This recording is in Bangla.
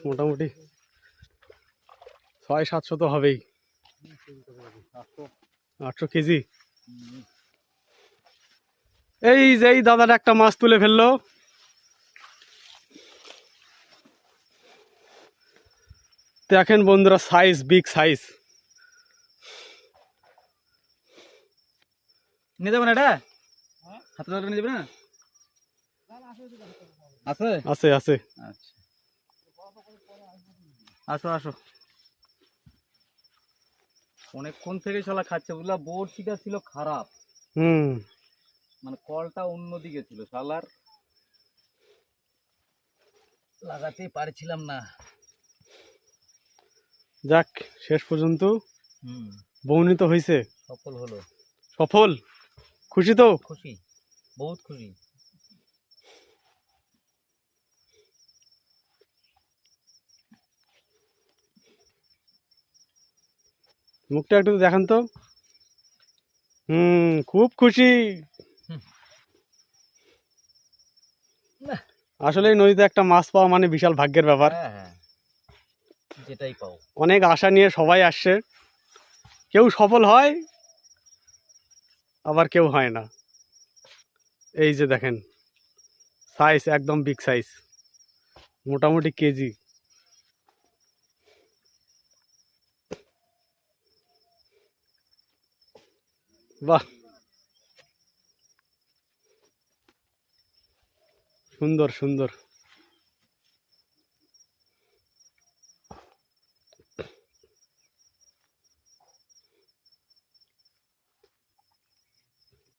মোটামুটি 600-700 তো হবেই। 800 কেজি। এই যে এই দাদাটা একটা মাছ তুলে ফেললো। দেখেন বন্ধুরা, সাইজ, বিগ সাইজ। নিয়ে যাবেন এটা হাতে ধরে নিয়ে যাবে না? আছে আছে আছে। আচ্ছা, আসো আসো। অনেকক্ষণ থেকে শালা খাচ্ছে বুঝলা, বড়শিটা ছিল খারাপ, মানে কলটা অন্যদিকে ছিল, শালার লাগাতেই পারছিলাম না। যাক, শেষ পর্যন্ত বৌনি তো হয়েছে, সফল হলো। সফল, খুশি তো? খুশি, বহুত খুশি। মুখটা একটু দেখান তো। খুব খুশি। আসলে নদীতে একটা মাছ পাওয়া মানে বিশাল ভাগ্যের ব্যাপার। হ্যাঁ, যেটাই পাও। অনেক আশা নিয়ে সবাই আসছে, কেউ সফল হয় আবার কেউ হয় না। এই যে দেখেন, সাইজ একদম বিগ সাইজ, মোটামুটি কেজি। বাহ, সুন্দর সুন্দর।